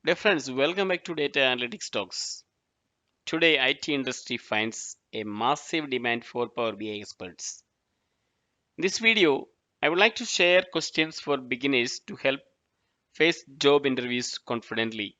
Dear friends, welcome back to Data Analytics Talks. Today, IT industry finds a massive demand for Power BI experts. In this video, I would like to share questions for beginners to help face job interviews confidently.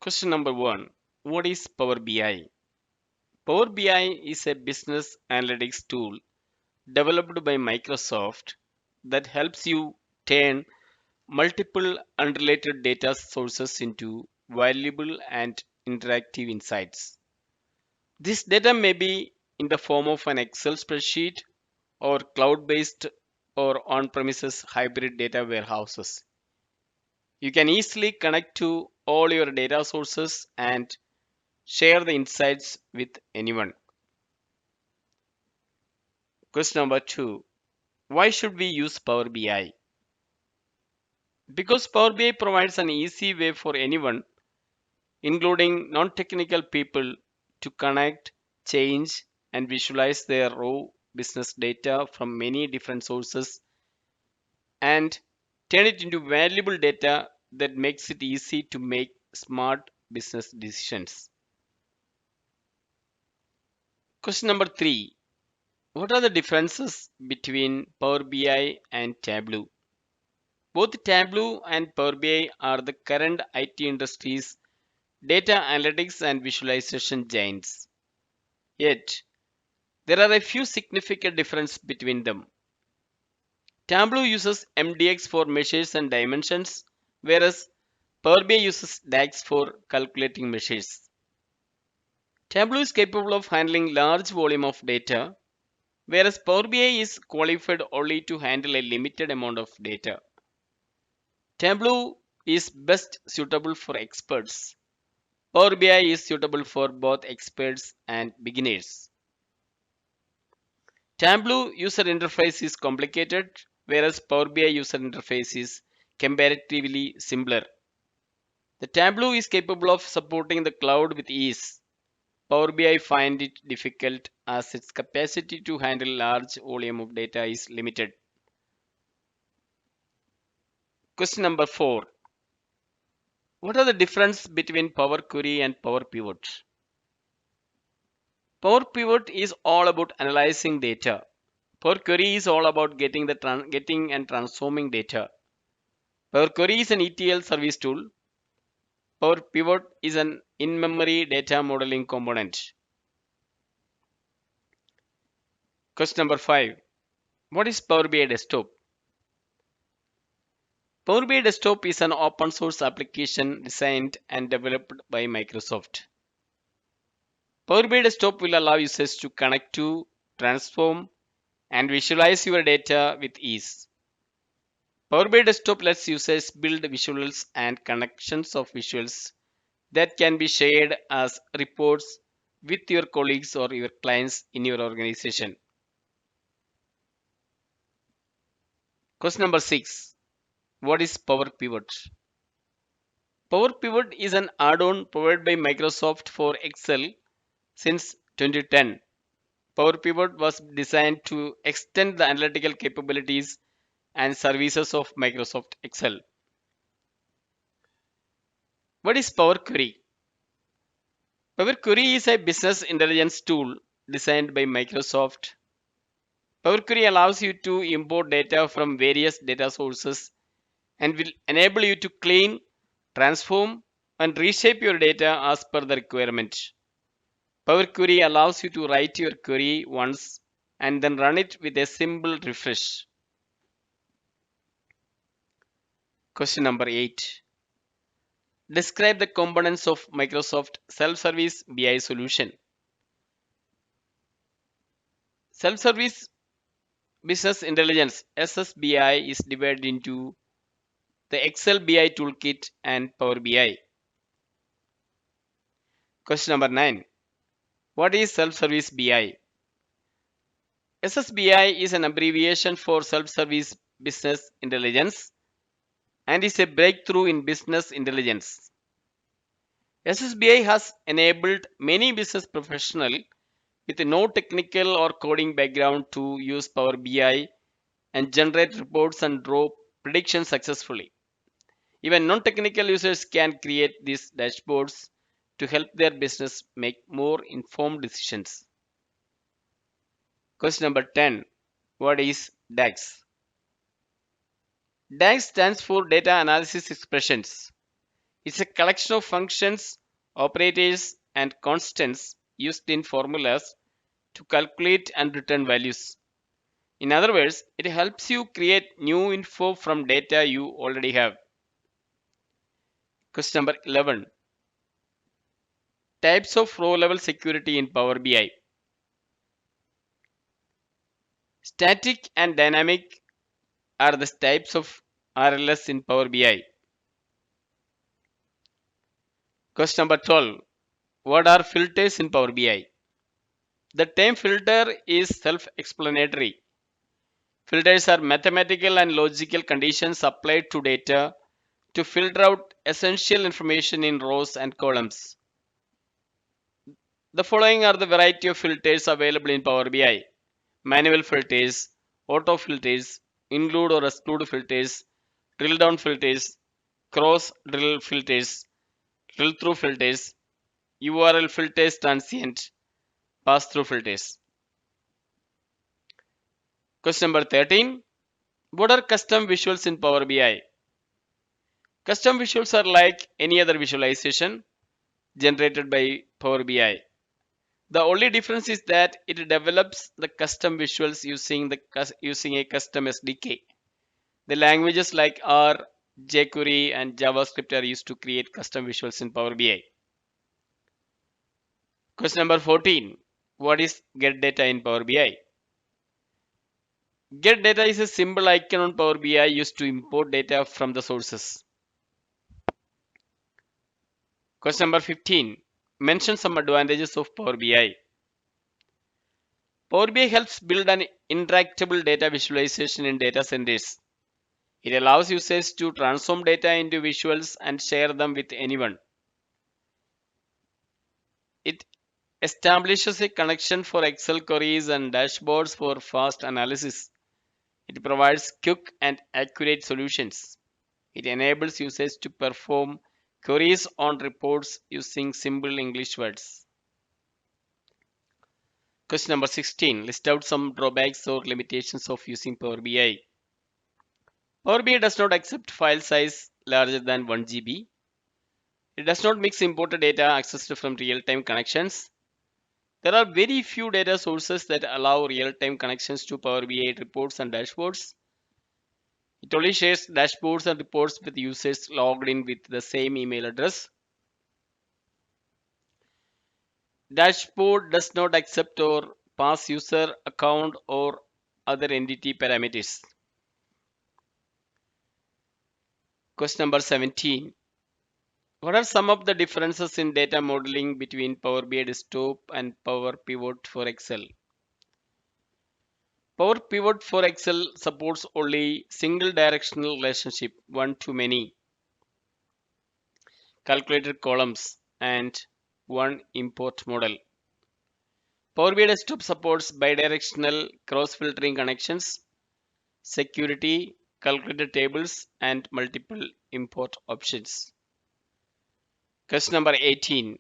Question number 1. What is Power BI? Power BI is a business analytics tool developed by Microsoft that helps you turn multiple unrelated data sources into valuable and interactive insights. This data may be in the form of an Excel spreadsheet or cloud based or on premises hybrid data warehouses. You can easily connect to all your data sources and share the insights with anyone. Question number 2. Why should we use Power BI? Because Power BI provides an easy way for anyone, including non technical people, to connect, change, and visualize their raw business data from many different sources and turn it into valuable data that makes it easy to make smart business decisions. Question number 3. What are the differences between Power BI and Tableau? Both Tableau and Power BI are the current IT industry's data analytics and visualization giants. Yet, there are a few significant differences between them. Tableau uses MDX for measures and dimensions, whereas Power BI uses DAX for calculating measures. Tableau is capable of handling large volume of data, whereas Power BI is qualified only to handle a limited amount of data. Tableau is best suitable for experts. Power BI is suitable for both experts and beginners. Tableau user interface is complicated, whereas Power BI user interface is comparatively simpler. The Tableau is capable of supporting the cloud with ease. Power BI find it difficult as its capacity to handle large volume of data is limited. Question number 4. What are the difference between Power Query and Power Pivot? Power Pivot is all about analyzing data. Power Query is all about getting and transforming data. Power Query is an ETL service tool. Power Pivot is an in-memory data modeling component. Question number 5. What is Power BI Desktop? Power BI Desktop is an open source application designed and developed by Microsoft. Power BI Desktop will allow users to connect to, transform, and visualize your data with ease. Power BI Desktop lets users build visuals and connections of visuals that can be shared as reports with your colleagues or your clients in your organization. Question number 6. What is Power Pivot? Power Pivot is an add-on provided by Microsoft for Excel since 2010. Power Pivot was designed to extend the analytical capabilities and services of Microsoft Excel. What is Power Query? Power Query is a business intelligence tool designed by Microsoft. Power Query allows you to import data from various data sources and will enable you to clean, transform, and reshape your data as per the requirement. Power Query allows you to write your query once and then run it with a simple refresh. Question number 8. Describe the components of Microsoft Self-Service BI solution. Self-Service Business Intelligence SSBI is divided into the Excel BI Toolkit and Power BI. Question number 9. What is Self-Service BI? SSBI is an abbreviation for Self-Service Business Intelligence and is a breakthrough in business intelligence. SSBI has enabled many business professionals with no technical or coding background to use Power BI and generate reports and draw predictions successfully. Even non-technical users can create these dashboards to help their business make more informed decisions. Question number 10. What is DAX? DAX stands for Data Analysis Expressions. It's a collection of functions, operators, and constants used in formulas to calculate and return values. In other words, it helps you create new info from data you already have. Question number 11. Types of row level security in Power BI. Static and dynamic are the types of RLS in Power BI. Question number 12. What are filters in Power BI? The term filter is self-explanatory. Filters are mathematical and logical conditions applied to data to filter out essential information in rows and columns. The following are the variety of filters available in Power BI. Manual filters, auto filters, include or exclude filters, drill down filters, cross drill filters, drill through filters, URL filters transient, pass through filters. Question number 13. What are custom visuals in Power BI? Custom visuals are like any other visualization generated by Power BI. The only difference is that it develops the custom visuals using a custom SDK. The languages like R, jQuery, and JavaScript are used to create custom visuals in Power BI. Question number 14. What is get data in Power BI? Get data is a simple icon on Power BI used to import data from the sources. Question number 15. Mention some advantages of Power BI. Power BI helps build an interactable data visualization in data centers. It allows users to transform data into visuals and share them with anyone. It establishes a connection for Excel queries and dashboards for fast analysis. It provides quick and accurate solutions. It enables users to perform queries on reports using simple English words. Question number 16. List out some drawbacks or limitations of using Power BI. Power BI does not accept file size larger than 1 GB. It does not mix imported data accessed from real-time connections. There are very few data sources that allow real-time connections to Power BI reports and dashboards. It only shares dashboards and reports with users logged in with the same email address. Dashboard does not accept or pass user account or other entity parameters. Question number 17. What are some of the differences in data modeling between Power BI Desktop and Power Pivot for Excel? Power Pivot for Excel supports only single directional relationship, one to many, calculated columns, and one import model. Power BI Desktop supports bidirectional cross-filtering connections, security, calculated tables, and multiple import options. Question number 18.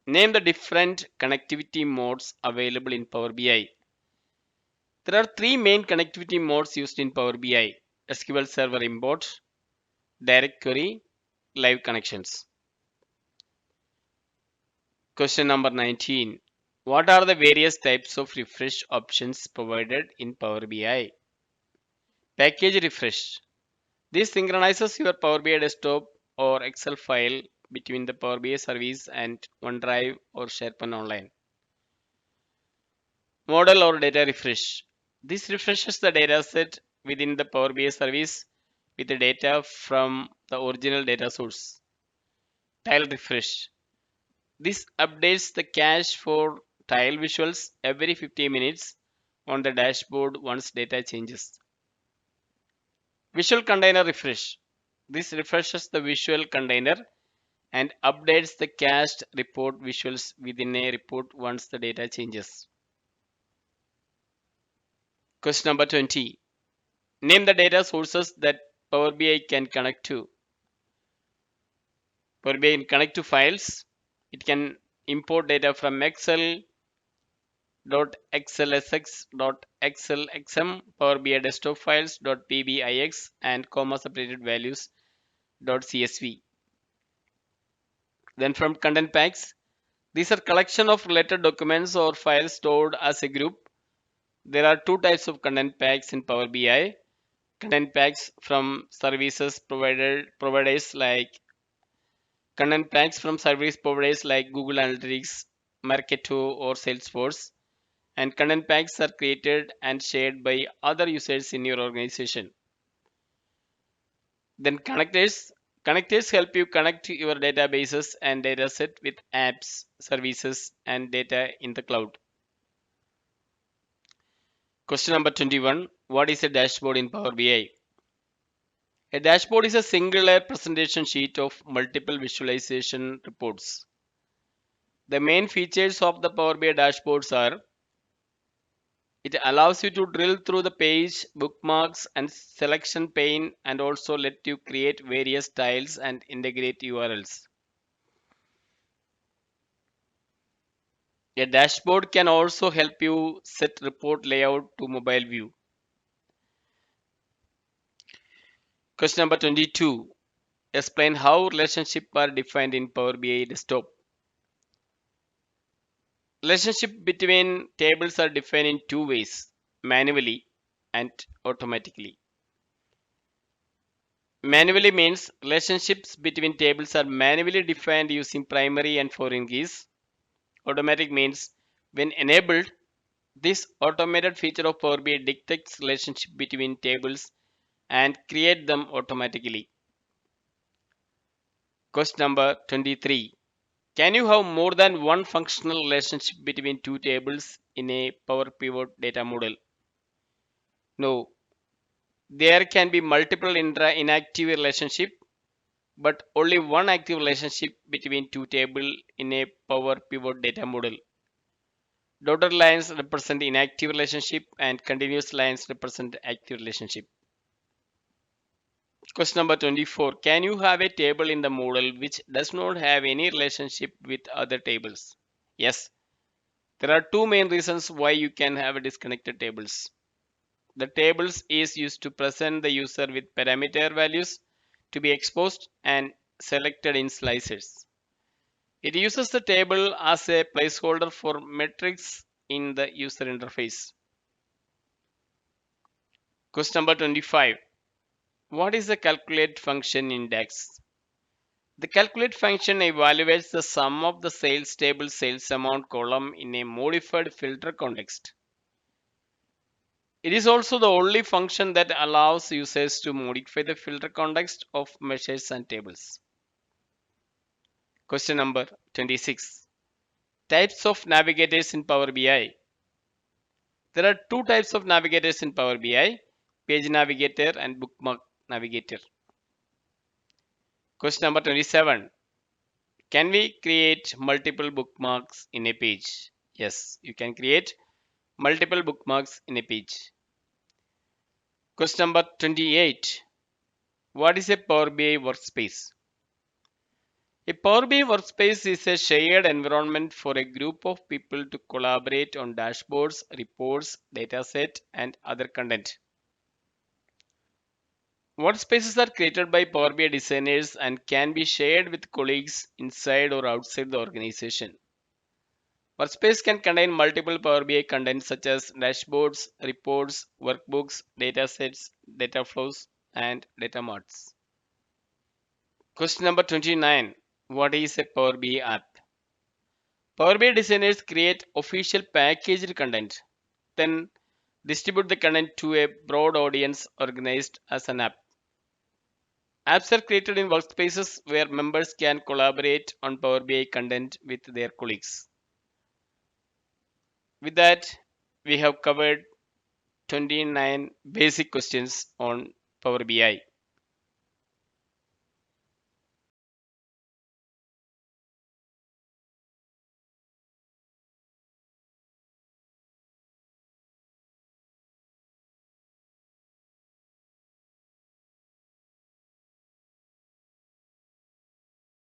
Name the different connectivity modes available in Power BI. There are three main connectivity modes used in Power BI: SQL Server Import, Direct Query, Live Connections. Question number 19. What are the various types of refresh options provided in Power BI? Package refresh. This synchronizes your Power BI desktop or Excel file between the Power BI service and OneDrive or SharePoint Online. Model or data refresh. This refreshes the dataset within the Power BI service with the data from the original data source. Tile refresh. This updates the cache for tile visuals every 50 minutes on the dashboard once data changes. Visual container refresh. This refreshes the visual container and updates the cached report visuals within a report once the data changes. Question number 20. Name the data sources that Power BI can connect to. Power BI can connect to files. It can import data from Excel, .xlsx.xlxm, Power BI desktop files, .pbix, and comma separated values, .csv. Then from content packs, these are collection of related documents or files stored as a group. There are two types of content packs in Power BI. Content packs from services providers like Google Analytics, Marketo, or Salesforce, and content packs are created and shared by other users in your organization. Then connectors help you connect your databases and dataset with apps, services, and data in the cloud. Question number 21. What is a dashboard in Power BI? A dashboard is a single layer presentation sheet of multiple visualization reports. The main features of the Power BI dashboards are: it allows you to drill through the page, bookmarks, and selection pane, and also let you create various styles and integrate URLs. A dashboard can also help you set report layout to mobile view. Question number 22. Explain how relationships are defined in Power BI desktop. Relationships between tables are defined in two ways: manually and automatically. Manually means relationships between tables are manually defined using primary and foreign keys. Automatic means when enabled, this automated feature of Power BI detects relationship between tables and create them automatically. Question number 23. Can you have more than one functional relationship between two tables in a Power Pivot data model? No. There can be multiple inactive relationship, but only one active relationship between two tables in a Power Pivot data model. Dotted lines represent inactive relationship and continuous lines represent active relationship. Question number 24. Can you have a table in the model which does not have any relationship with other tables? Yes. There are two main reasons why you can have disconnected tables. The tables is used to present the user with parameter values to be exposed and selected in slicers. It uses the table as a placeholder for metrics in the user interface. Question number 25. What is the calculate function in DAX? The calculate function evaluates the sum of the sales table sales amount column in a modified filter context. It is also the only function that allows users to modify the filter context of measures and tables. Question number 26. Types of navigators in Power BI. There are two types of navigators in Power BI: page navigator and bookmark navigator. Question number 27. Can we create multiple bookmarks in a page? Yes, you can create multiple bookmarks in a page. Question number 28. What is a Power BI workspace? A Power BI workspace is a shared environment for a group of people to collaborate on dashboards, reports, dataset, and other content. Workspaces are created by Power BI designers and can be shared with colleagues inside or outside the organization. Workspace can contain multiple Power BI content such as dashboards, reports, workbooks, datasets, data flows, and data marts. Question number 29. What is a Power BI app? Power BI designers create official packaged content, then distribute the content to a broad audience organized as an app. Apps are created in workspaces where members can collaborate on Power BI content with their colleagues. With that, we have covered 29 basic questions on Power BI.